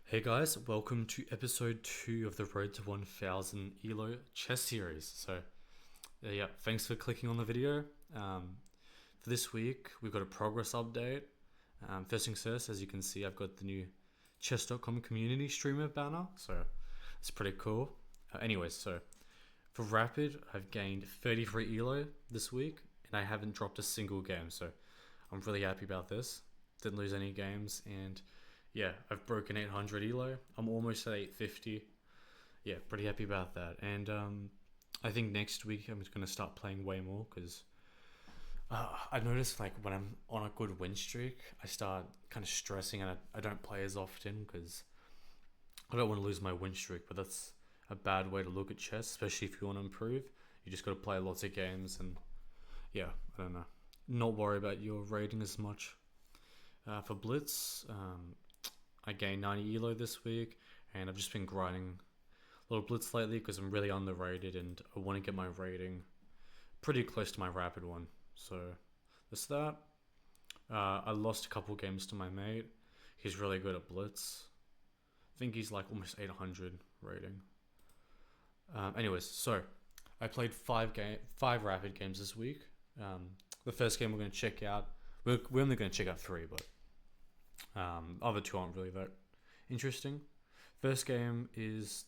Hey guys, welcome to episode 2 of the Road to 1000 ELO chess series. Yeah, thanks for clicking on the video. For this week, we've got a progress update. First things first, as you can see, I've got the new chess.com community streamer banner, so it's pretty cool. So for Rapid, I've gained 33 ELO this week, and I haven't dropped a single game, so I'm really happy about this. Didn't lose any games, and yeah, I've broken 800 elo. I'm almost at 850. Yeah, pretty happy about that. And I think next week I'm just gonna start playing way more because I noticed like when I'm on a good win streak, I start kind of stressing and I don't play as often because I don't want to lose my win streak. But that's a bad way to look at chess, especially if you want to improve. You just got to play lots of games and yeah, I don't know, not worry about your rating as much. For Blitz, I gained 90 elo this week, and I've just been grinding a little Blitz lately because I'm really underrated and I want to get my rating pretty close to my Rapid one. So that's that. I lost a couple games to my mate. He's really good at Blitz. I think he's like almost 800 rating. So I played five Rapid games this week. The first game we're going to check out. We're only going to check out three, but other two aren't really that interesting. First game is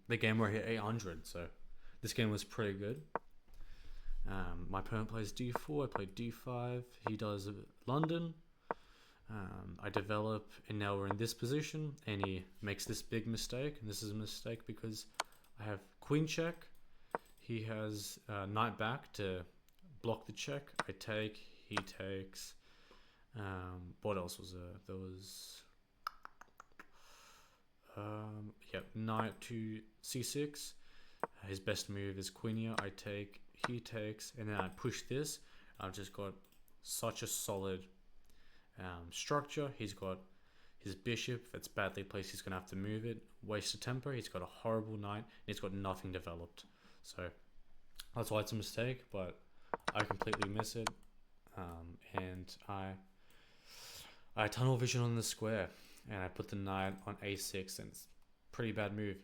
the game where I hit 800, so this game was pretty good. My opponent plays d4, I play d5, he does London. I develop, and now we're in this position, and he makes this big mistake, and this is a mistake because I have queen check. He has knight back to block the check. I take, he takes. What else was there? There was knight to c6. His best move is queen here. I take, he takes, and then I push this. I've just got such a solid structure. He's got his bishop that's badly placed. He's gonna have to move it. Waste of tempo. He's got a horrible knight. And he's got nothing developed. So that's why it's a mistake. But I completely miss it, and I tunnel vision on the square, and I put the knight on a6, and it's a pretty bad move.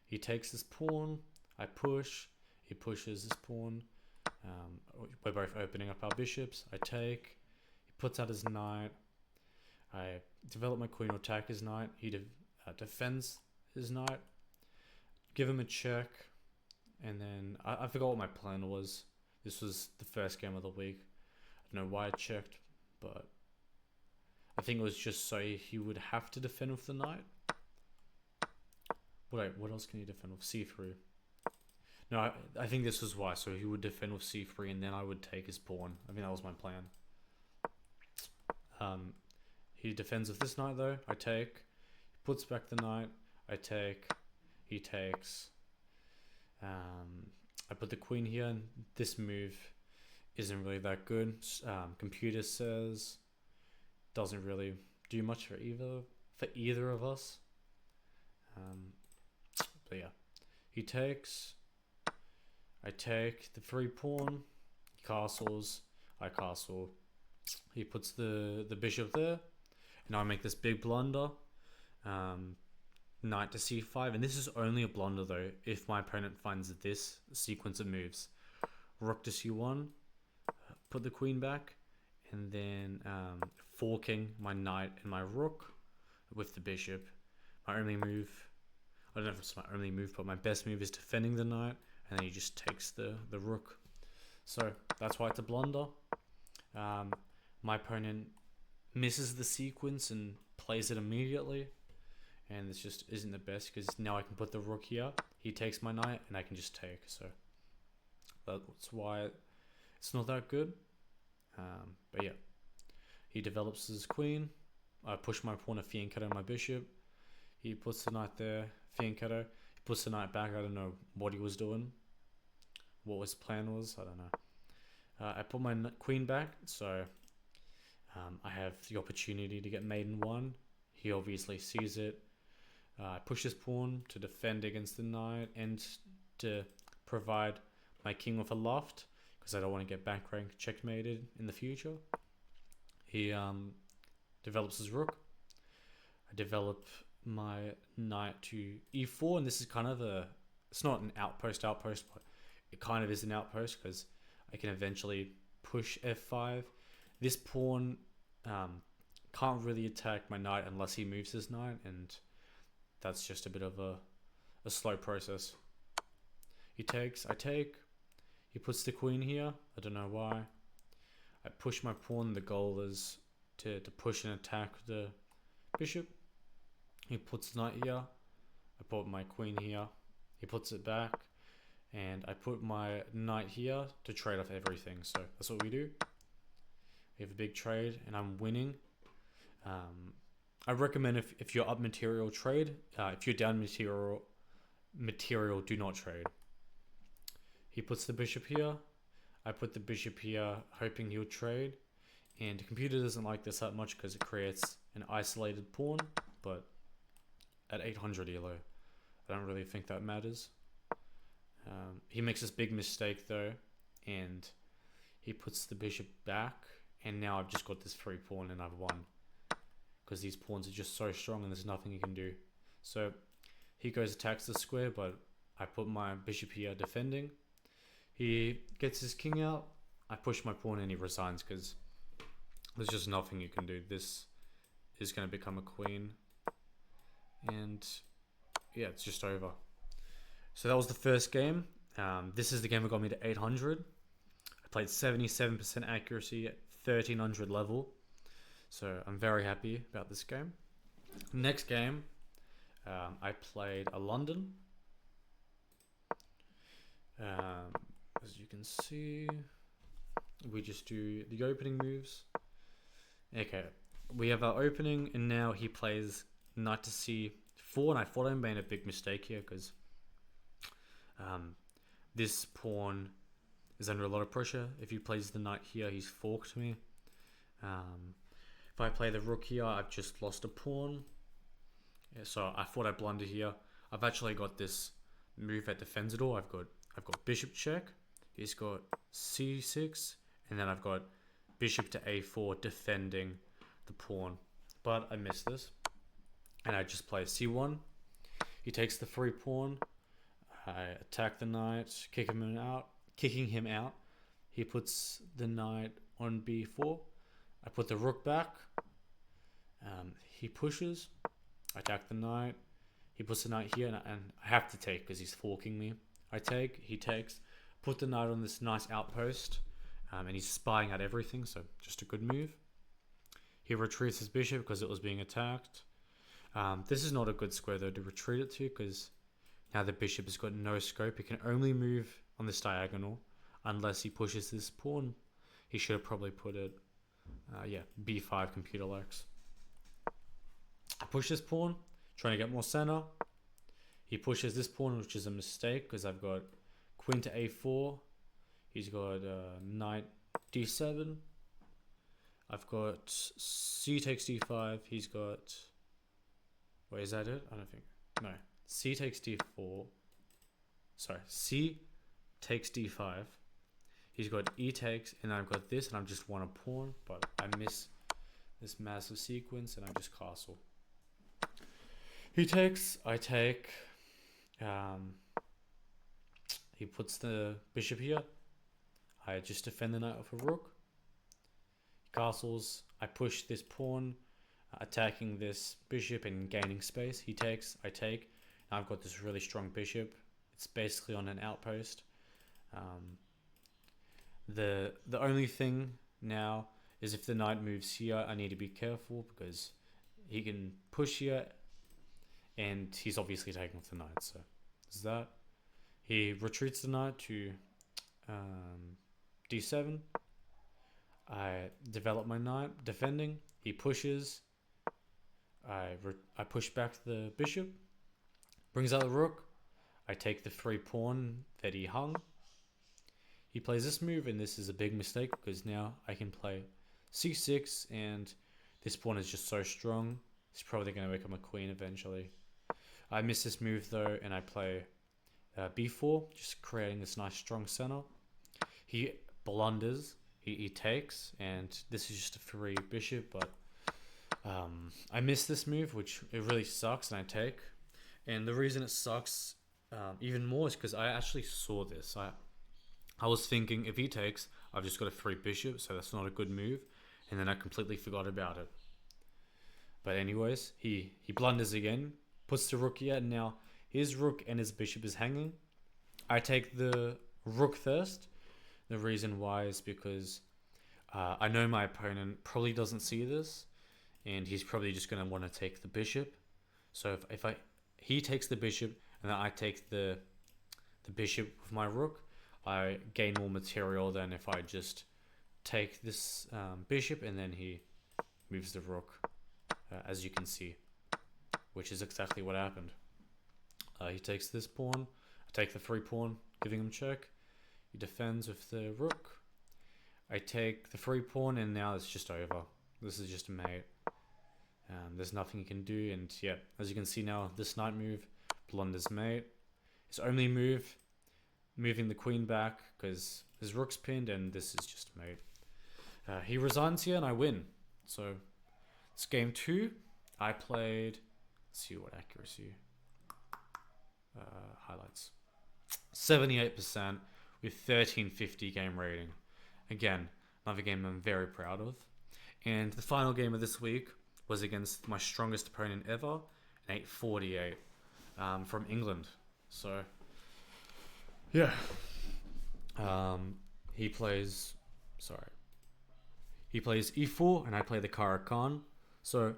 He takes this pawn, I push, he pushes this pawn. We're both opening up our bishops. I take, he puts out his knight. I develop my queen or attack his knight. He defends his knight. Give him a check, and then I forgot what my plan was. This was the first game of the week. I don't know why I checked, but I think it was just so he would have to defend with the knight. What else can he defend with? c3. No, I think this was why. So he would defend with c3, and then I would take his pawn. I think that was my plan. He defends with this knight though. I take. He puts back the knight. I take. He takes. I put the queen here, and this move isn't really that good. Computer says doesn't really do much for either of us. But yeah, he takes. I take the free pawn. He castles. I castle. He puts the bishop there. Now I make this big blunder. Knight to c5, and this is only a blunder though if my opponent finds this sequence of moves. Rook to c1. Put the queen back, and then forking my knight and my rook with the bishop. My only move, I don't know if it's my only move, but my best move is defending the knight, and then he just takes the rook. So that's why it's a blunder. My opponent misses the sequence and plays it immediately, and this just isn't the best because now I can put the rook here. He takes my knight, and I can just take. So that's why it's not that good. But yeah, he develops his queen. I push my pawn to fianchetto my bishop. He puts the knight there, fianchetto. He puts the knight back. I don't know what he was doing. What his plan was, I don't know. I put my queen back, so I have the opportunity to get mate in one. He obviously sees it. I push his pawn to defend against the knight and to provide my king with a loft because I don't want to get back rank checkmated in the future. He develops his rook. I develop my knight to e4, and this is kind of it's not an outpost, but it kind of is an outpost because I can eventually push f5. This pawn can't really attack my knight unless he moves his knight, and that's just a bit of a slow process. He takes, I take. He puts the queen here. I don't know why. I push my pawn. The goal is to push and attack the bishop. He puts the knight here. I put my queen here. He puts it back. And I put my knight here to trade off everything. So that's what we do. We have a big trade and I'm winning. I recommend if you're up material, trade. If you're down material, do not trade. He puts the bishop here. I put the bishop here, hoping he'll trade. And the computer doesn't like this that much because it creates an isolated pawn. But at 800 elo, I don't really think that matters. He makes this big mistake though, and he puts the bishop back. And now I've just got this free pawn and I've won. Because these pawns are just so strong and there's nothing he can do. So he goes attacks the square, but I put my bishop here defending. He gets his king out. I push my pawn and he resigns because there's just nothing you can do. This is going to become a queen. And yeah, it's just over. So that was the first game. This is the game that got me to 800. I played 77% accuracy at 1300 level. So I'm very happy about this game. Next game, I played a London. As you can see, we just do the opening moves. Okay, we have our opening, and now he plays knight to c4, and I thought I made a big mistake here because this pawn is under a lot of pressure. If he plays the knight here, he's forked me. If I play the rook here, I've just lost a pawn. Yeah, so I thought I blundered here. I've actually got this move that defends it all. I've got bishop check. He's got c6, and then I've got bishop to a4 defending the pawn. But I missed this, and I just play c1. He takes the free pawn. I attack the knight, kicking him out. He puts the knight on b4. I put the rook back. He pushes. I attack the knight. He puts the knight here, and I have to take because he's forking me. I take. He takes. Put the knight on this nice outpost, and he's spying out everything. So just a good move. He retreats his bishop because it was being attacked. This is not a good square though to retreat it to because now the bishop has got no scope. He can only move on this diagonal unless he pushes this pawn. He should have probably put it, b5 computer likes. I push this pawn, trying to get more center. He pushes this pawn, which is a mistake because I've got queen to a4. He's got knight d7. I've got c takes d5. He's got... Wait, is that it? I don't think... No. C takes d4. Sorry. C takes d5. He's got e takes, and I've got this, and I've just won a pawn, but I miss this massive sequence, and I just castle. He takes, I take. He puts the bishop here. I just defend the knight with a rook. He castles. I push this pawn, attacking this bishop and gaining space. He takes, I take. Now I've got this really strong bishop. It's basically on an outpost. The only thing now is if the knight moves here, I need to be careful because he can push here, and he's obviously taking off the knight. So is that. He retreats the knight to d7. I develop my knight defending. He pushes. I push back the bishop. Brings out the rook. I take the free pawn that he hung. He plays this move, and this is a big mistake because now I can play c6, and this pawn is just so strong. It's probably going to become a queen eventually. I miss this move though, and I play b4, just creating this nice strong center. He blunders. He takes, and this is just a free bishop, but I missed this move, which it really sucks, and I take. And the reason it sucks even more is because I actually saw this. I was thinking if he takes, I've just got a free bishop, so that's not a good move. And then I completely forgot about it. But anyways, he blunders again, puts the rook here, and now his rook and his bishop is hanging. I take the rook first. The reason why is because I know my opponent probably doesn't see this, and he's probably just going to want to take the bishop. So if he takes the bishop and then I take the bishop with my rook, I gain more material than if I just take this bishop and then he moves the rook, as you can see, which is exactly what happened. He takes this pawn, I take the free pawn, giving him check. He defends with the rook. I take the free pawn, and now it's just over. This is just a mate. There's nothing you can do, and yeah, as you can see now, this knight move blunders mate. His only move, moving the queen back because his rook's pinned, and this is just mate. He resigns here, and I win. So it's game 2. I played. Let's see what accuracy. Highlights. 78% with 1350 game rating. Again, another game I'm very proud of. And the final game of this week was against my strongest opponent ever, an 848 from England. So, yeah. He plays e4 and I play the Caro-Kann. So,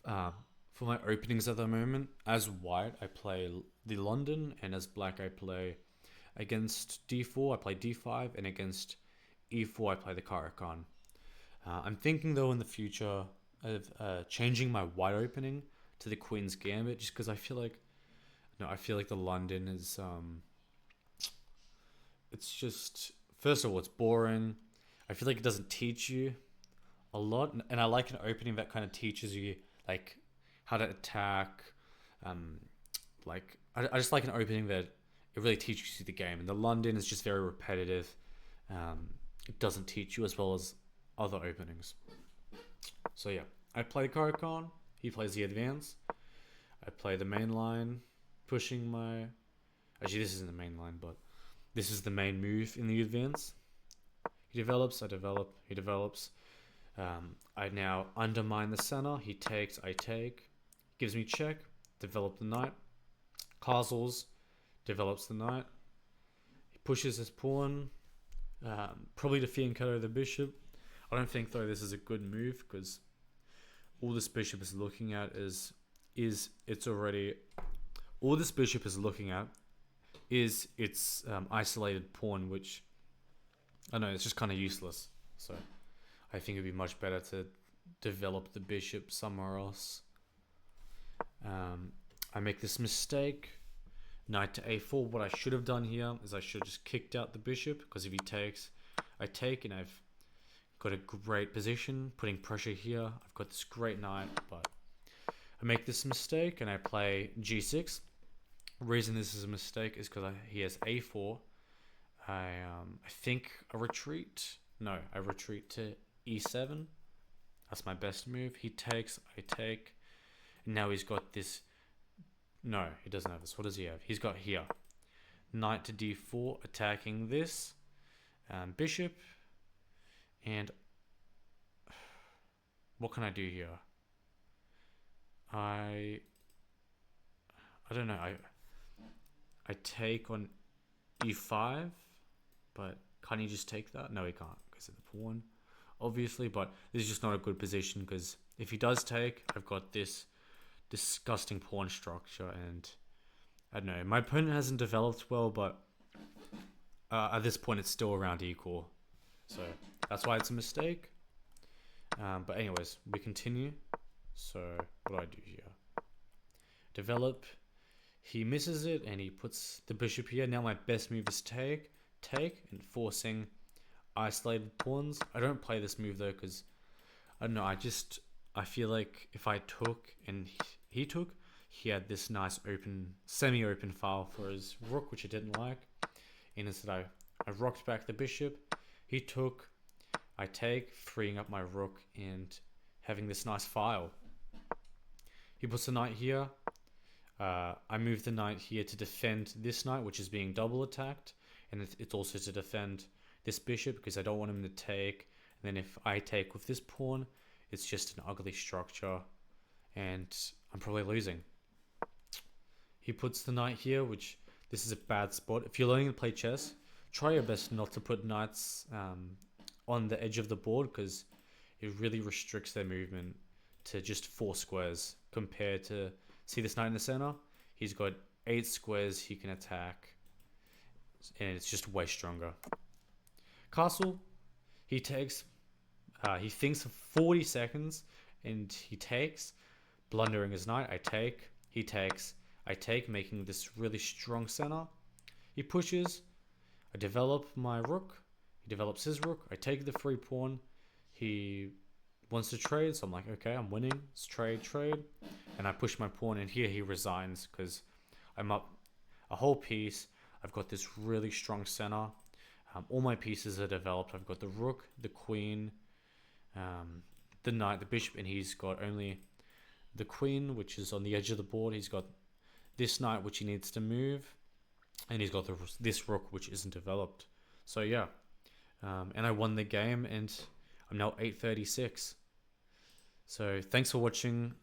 for my openings at the moment, as white, I play the London, and as black, I play against d4, I play d5, and against e4, I play the Caro-Kann. I'm thinking, though, in the future of changing my white opening to the Queen's Gambit, just because I feel like the London is, it's just, first of all, it's boring. I feel like it doesn't teach you a lot, and I like an opening that kind of teaches you, like, how to attack. I just like an opening that it really teaches you the game, and the London is just very repetitive. It doesn't teach you as well as other openings. So yeah, I play Caro-Kann, he plays the advance. I play the main line, pushing my... Actually, this isn't the main line, but this is the main move in the advance. He develops, I develop, he develops. I now undermine the center. He takes, I take. Gives me check, develop the knight. Castles, develops the knight. He pushes his pawn, probably to fianchetto the bishop. I don't think, though, this is a good move, because all this bishop is looking at is its isolated pawn, which I don't know, it's just kind of useless. So I think it'd be much better to develop the bishop somewhere else. I make this mistake. Knight to a4. What I should have done here is I should have just kicked out the bishop, because if he takes, I take, and I've got a great position, putting pressure here. I've got this great knight, but I make this mistake and I play g6. The reason this is a mistake is because he has a4. I think I retreat. No, I retreat to e7. That's my best move. He takes, I take. And now he's got this. No, he doesn't have this. What does he have? He's got here. Knight to d4, attacking this. Bishop. And what can I do here? I don't know. I take on e5, but can he just take that? No, he can't, because of the pawn, obviously. But this is just not a good position, because if he does take, I've got this disgusting pawn structure, and I don't know. My opponent hasn't developed well, but at this point, it's still around equal. So that's why it's a mistake. But anyways, we continue. So what do I do here? Develop. He misses it, and he puts the bishop here. Now my best move is take, and forcing isolated pawns. I don't play this move, though, because I don't know. I feel like if I took and he took, he had this nice open, semi-open file for his rook, which I didn't like. And instead, I rocked back the bishop. He took, I take, freeing up my rook, and having this nice file. He puts the knight here. I move the knight here to defend this knight, which is being double attacked, and it's also to defend this bishop because I don't want him to take. And then if I take with this pawn, it's just an ugly structure, and I'm probably losing. He puts the knight here, which this is a bad spot. If you're learning to play chess, try your best not to put knights on the edge of the board because it really restricts their movement to just 4 squares compared to, see this knight in the center? He's got 8 squares he can attack, and it's just way stronger. Castle, he takes, he thinks for 40 seconds, and he takes, blundering his knight. I take, he takes, I take, making this really strong center. He pushes, I develop my rook, he develops his rook, I take the free pawn, he wants to trade, so I'm like, okay, I'm winning, let's trade, and I push my pawn, and here he resigns because I'm up a whole piece. I've got this really strong center. All my pieces are developed. I've got the rook, the queen, the knight, the bishop, and he's got only the queen, which is on the edge of the board. He's got this knight, which he needs to move, and he's got this rook, which isn't developed. So yeah, and I won the game, and I'm now 836. So thanks for watching.